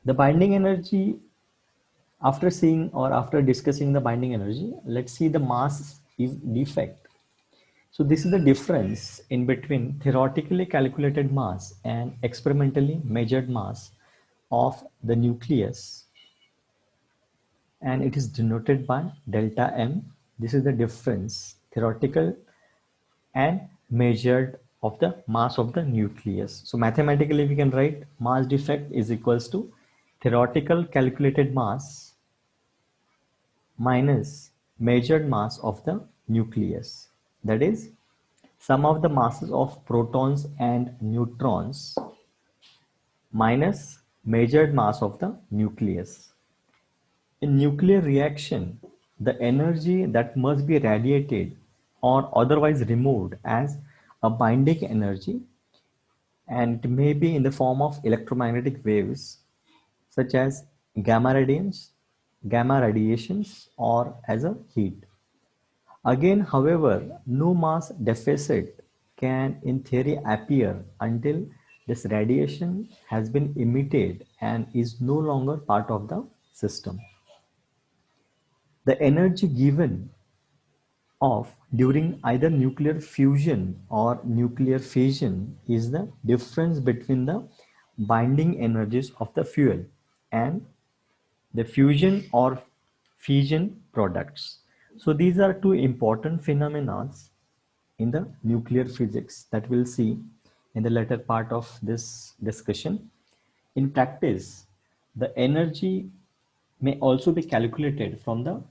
The binding energy, after seeing or after discussing the binding energy, let's see the mass defect. So this is the difference in between theoretically calculated mass and experimentally measured mass of the nucleus, and it is denoted by delta M. This is the difference, theoretical and measured, of the mass of the nucleus. So mathematically we can write mass defect is equals to theoretical calculated mass minus measured mass of the nucleus. That is sum of the masses of protons and neutrons minus measured mass of the nucleus. In nuclear reaction, the energy that must be radiated or otherwise removed as a binding energy, and it may be in the form of electromagnetic waves such as gamma radiations, or as a heat. Again, however, no mass deficit can in theory appear until this radiation has been emitted and is no longer part of the system. The energy given off during either nuclear fusion or nuclear fission is the difference between the binding energies of the fuel and the fusion or fission products. So these are two important phenomena in the nuclear physics that we'll see in the later part of this discussion. In practice, the energy may also be calculated from the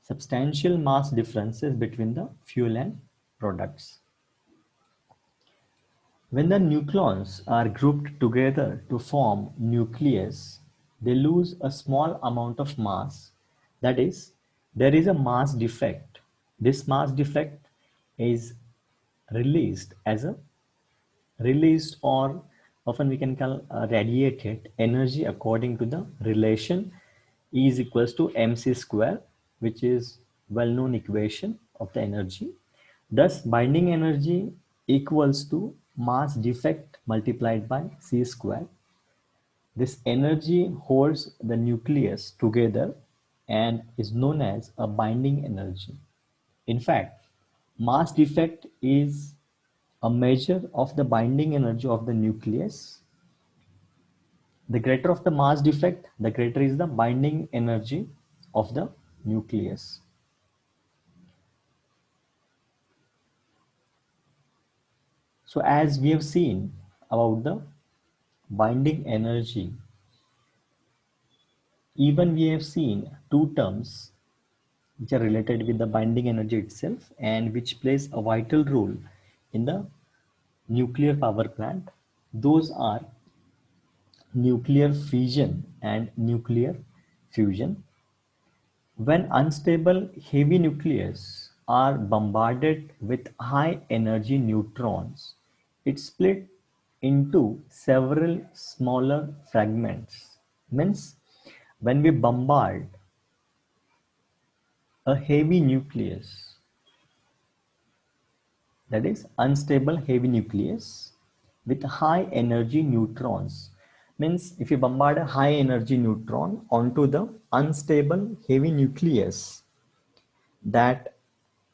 substantial mass differences between the fuel and products. When the nucleons are grouped together to form nucleus, they lose a small amount of mass. That is, there is a mass defect. This mass defect is released as a released, or often we can call radiated energy, according to the relation E is equals to mc square, which is well known equation of the energy. Thus binding energy equals to mass defect multiplied by c square. This energy holds the nucleus together and is known as a binding energy. In fact, mass defect is a measure of the binding energy of the nucleus. The greater of the mass defect, the greater is the binding energy of the nucleus. So as we have seen about the binding energy, even we have seen two terms which are related with the binding energy itself and which plays a vital role in the nuclear power plant. Those are nuclear fission and nuclear fusion. When unstable heavy nucleus are bombarded with high energy neutrons, it split into several smaller fragments. Means when we bombard a heavy nucleus, that is unstable heavy nucleus with high energy neutrons, means if you bombard a high energy neutron onto the unstable heavy nucleus, that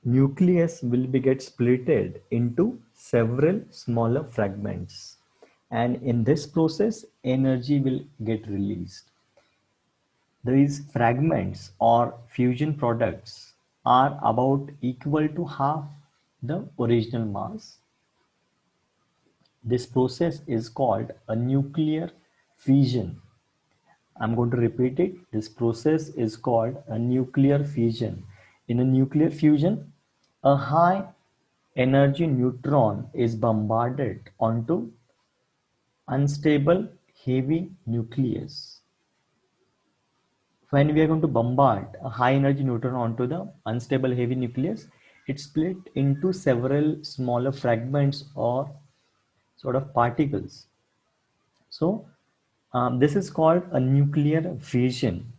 nucleus will be get splitted into several smaller fragments, and in this process energy will get released. These fragments or fusion products are about equal to half the original mass. This process is called a nuclear fission. I'm going to repeat it. This process is called a nuclear fission. In a nuclear fusion, a high energy neutron is bombarded onto unstable heavy nucleus. When we are going to bombard a high energy neutron onto the unstable heavy nucleus, it's split into several smaller fragments or sort of particles. So this is called a nuclear fission.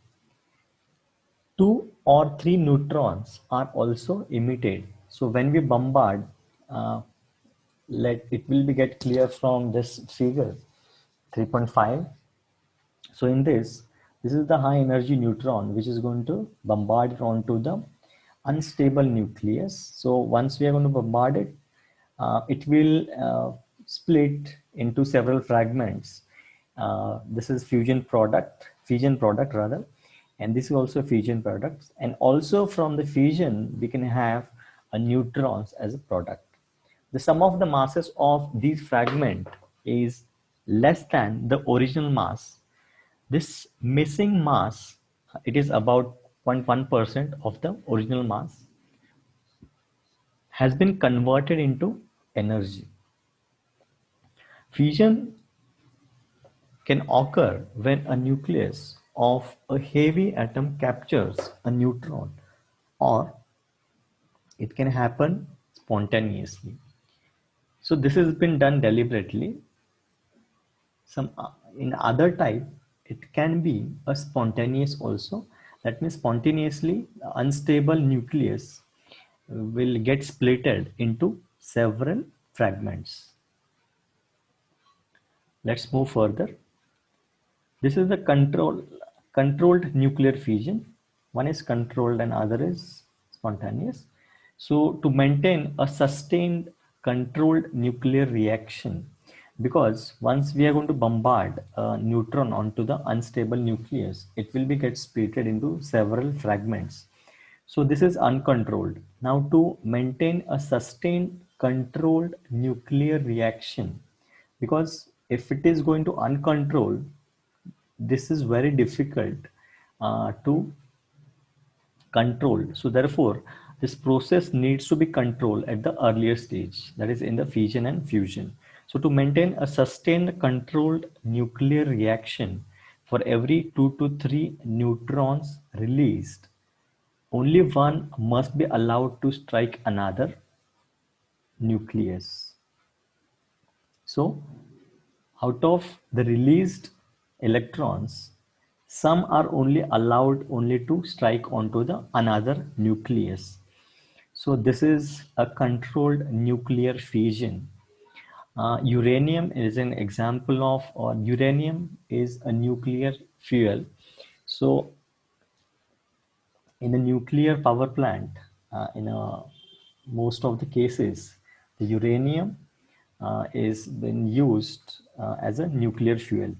Two or three neutrons are also emitted. So when we bombard, uh, let it will be get clear from this figure 3.5. So in this is the high energy neutron which is going to bombard it onto the unstable nucleus. So once we are going to bombard it, it will split into several fragments. This is fission product rather, and this is also fusion products. And also from the fusion, we can have a neutrons as a product. The sum of the masses of these fragment is less than the original mass. This missing mass, it is about 0.1% of the original mass, has been converted into energy. Fusion can occur when a nucleus of a heavy atom captures a neutron, or it can happen spontaneously. So this has been done deliberately. Some in other type, it can be a spontaneous also. That means spontaneously unstable nucleus will get splitted into several fragments. Let's move further. This is the controlled nuclear fission. One is controlled and other is spontaneous. So to maintain a sustained controlled nuclear reaction, because once we are going to bombard a neutron onto the unstable nucleus, it will be get split into several fragments. So this is uncontrolled. Now to maintain a sustained controlled nuclear reaction, because if it is going to uncontrolled, this is very difficult to control. So therefore, this process needs to be controlled at the earlier stage, that is in the fission and fusion. So to maintain a sustained controlled nuclear reaction, for every 2 to 3 neutrons released, only one must be allowed to strike another nucleus. So out of the released electrons, some are only allowed only to strike onto the another nucleus. So this is a controlled nuclear fission. Uranium is an example of, or uranium is a nuclear fuel. So in a nuclear power plant, most of the cases, the uranium is been used as a nuclear fuel.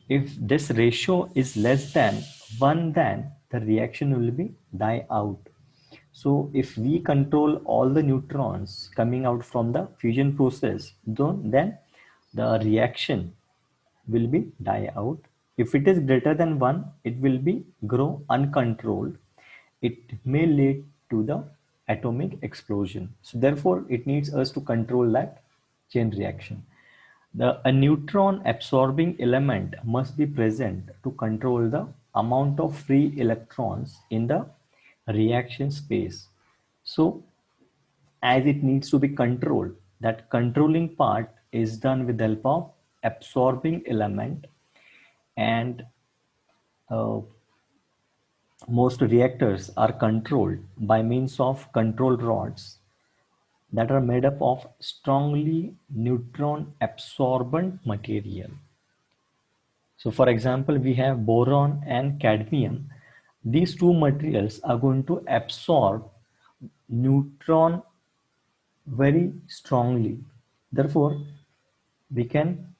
If this ratio is less than 1, then the reaction will be die out. So if we control all the neutrons coming out from the fusion process, then the reaction will be die out. If it is greater than 1, it will be grow uncontrolled. It may lead to the atomic explosion. So therefore, it needs us to control that chain reaction. A neutron absorbing element must be present to control the amount of free electrons in the reaction space. So as it needs to be controlled, that controlling part is done with the help of absorbing element. And uh, most reactors are controlled by means of control rods that are made up of strongly neutron absorbent material. So for example, we have boron and cadmium. These two materials are going to absorb neutron very strongly. Therefore, we can,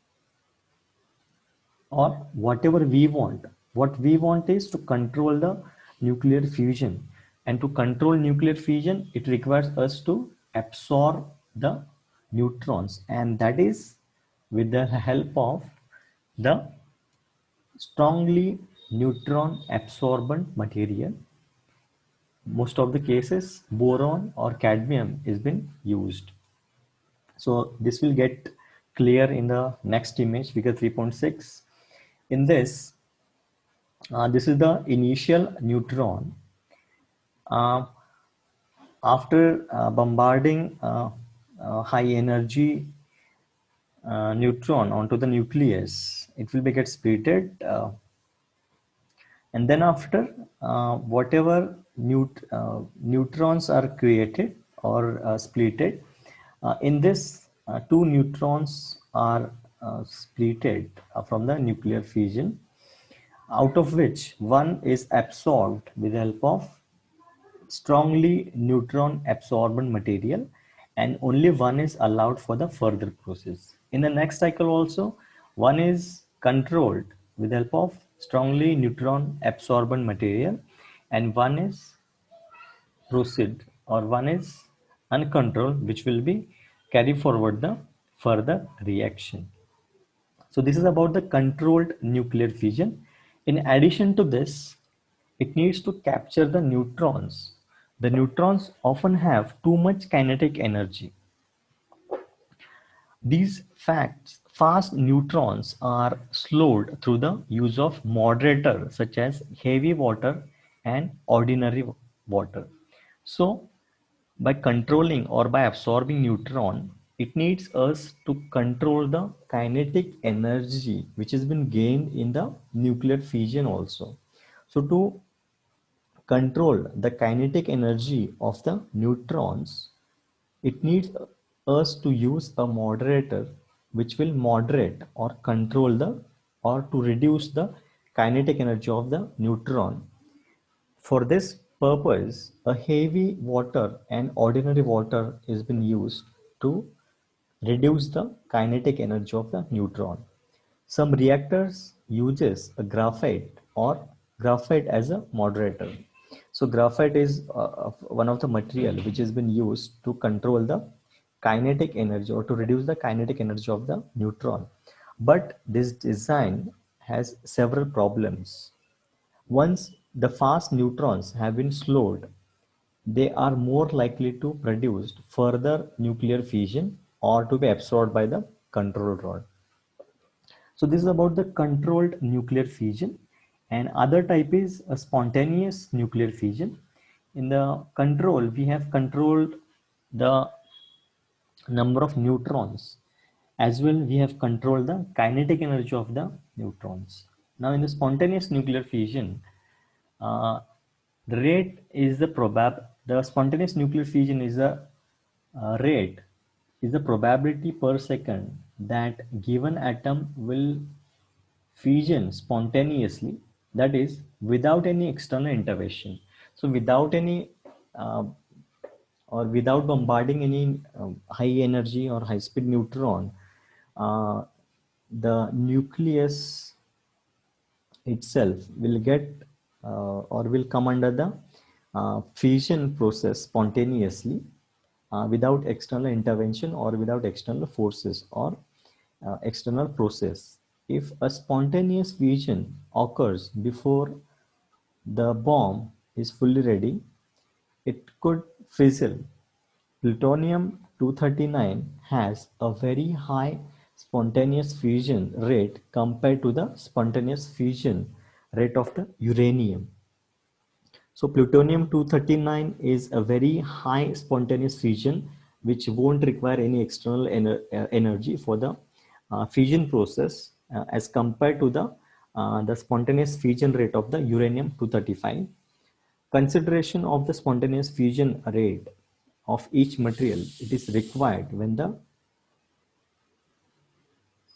or whatever we want, what we want is to control the nuclear fusion. And to control nuclear fusion, it requires us to absorb the neutrons. And that is with the help of the strongly neutron absorbent material. Most of the cases, boron or cadmium is been used. So this will get clear in the next image, figure 3.6. In this, this is the initial neutron. Uh, After bombarding high energy neutron onto the nucleus, it will be get splitted. And then after whatever neutrons are created or splitted, in this two neutrons are splitted from the nuclear fission. out of which one is absorbed with the help of strongly neutron absorbent material, and only one is allowed for the further process. In the next cycle also, one is controlled with the help of strongly neutron absorbent material, and one is proceed, or one is uncontrolled, which will be carry forward the further reaction. So this is about the controlled nuclear fission. In addition to this, it needs to capture the neutrons. The neutrons often have too much kinetic energy. These fast neutrons are slowed through the use of moderator such as heavy water and ordinary water. So by controlling or by absorbing neutron, it needs us to control the kinetic energy which has been gained in the nuclear fission also. So to control the kinetic energy of the neutrons, it needs us to use a moderator which will moderate or control the, or to reduce the kinetic energy of the neutron. For this purpose, a heavy water and ordinary water is been used to reduce the kinetic energy of the neutron. Some reactors uses a graphite or graphite as a moderator. So graphite is one of the material which has been used to control the kinetic energy or to reduce the kinetic energy of the neutron. But this design has several problems. Once the fast neutrons have been slowed, they are more likely to produce further nuclear fission or to be absorbed by the control rod. So this is about the controlled nuclear fission, and other type is a spontaneous nuclear fission. In the control, we have controlled the number of neutrons, as well we have controlled the kinetic energy of the neutrons. Now in the spontaneous nuclear fission, uh, the rate is the spontaneous nuclear fission is the rate is the probability per second that given atom will fission spontaneously, that is without any external intervention. So without any uh, or without bombarding any high energy or high speed neutron, uh, the nucleus itself will get or will come under the fission process spontaneously, without external intervention or without external forces or external process. If a spontaneous fission occurs before the bomb is fully ready, it could fizzle. Plutonium-239 has a very high spontaneous fission rate compared to the spontaneous fission rate of the uranium. So plutonium-239 is a very high spontaneous fission which won't require any external energy for the fission process as compared to the spontaneous fission rate of the uranium-235. Consideration of the spontaneous fusion rate of each material, it is required when the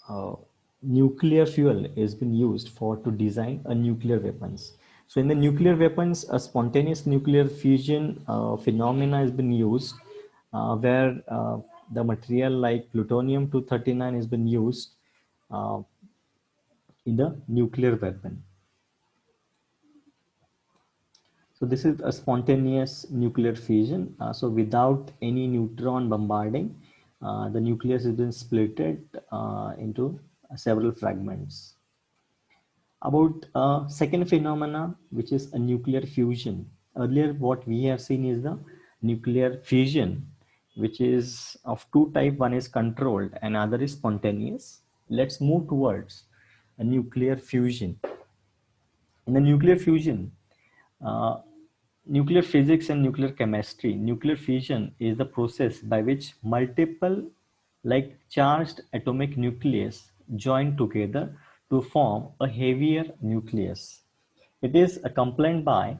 uh, nuclear fuel is been used for to design a nuclear weapons. So in the nuclear weapons, a spontaneous nuclear fusion phenomena has been used, where the material like plutonium-239 has been used uh, in the nuclear weapon. So this is a spontaneous nuclear fission. So without any neutron bombarding, the nucleus has been splitted into several fragments. About second phenomena, which is a nuclear fusion. Earlier, what we have seen is the nuclear fission, which is of two type. One is controlled and other is spontaneous. Let's move towards a nuclear fusion. In the nuclear fusion, uh, nuclear physics and nuclear chemistry, nuclear fission is the process by which multiple like charged atomic nucleus join together to form a heavier nucleus. It is accompanied by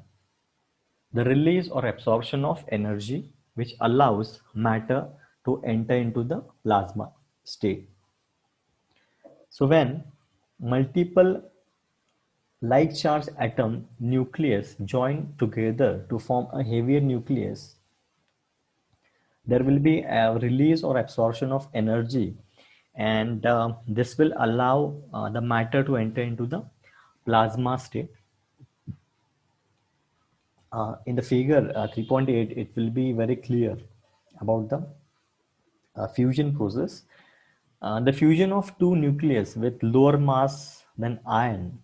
the release or absorption of energy which allows matter to enter into the plasma state. So when multiple Like charged atom nucleus join together to form a heavier nucleus, there will be a release or absorption of energy, and this will allow the matter to enter into the plasma state. In the figure 3.8, it will be very clear about the fusion process. The fusion of two nucleus with lower mass than iron,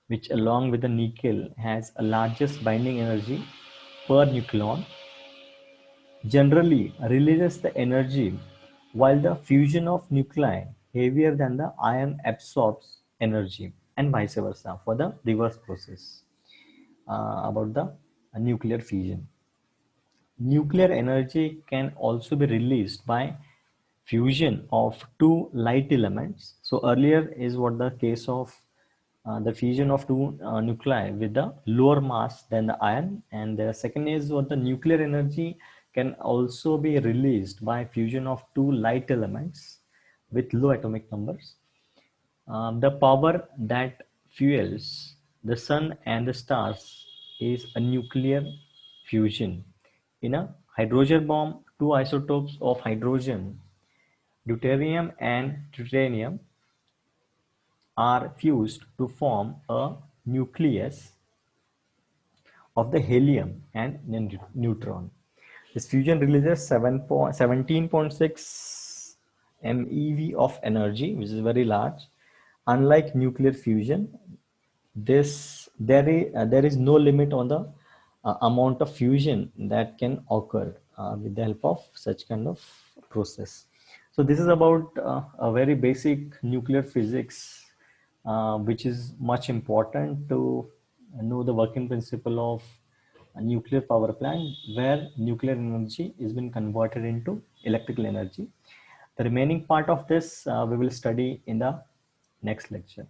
which along with the nickel has a largest binding energy per nucleon, generally releases the energy, while the fusion of nuclei heavier than the iron absorbs energy, and vice versa for the reverse process about the nuclear fusion. Nuclear energy can also be released by fusion of two light elements. So earlier is what the case of the fusion of two nuclei with the lower mass than the iron, and the second is what the nuclear energy can also be released by fusion of two light elements with low atomic numbers. The power that fuels the sun and the stars is a nuclear fusion. In a hydrogen bomb, two isotopes of hydrogen, deuterium and tritium, are fused to form a nucleus of the helium and neutron. This fusion releases 17.6 MeV of energy, which is very large. Unlike nuclear fusion, there is no limit on the amount of fusion that can occur with the help of such kind of process. So this is about a very basic nuclear physics, which is much important to know the working principle of a nuclear power plant where nuclear energy is being converted into electrical energy. The remaining part of this we will study in the next lecture.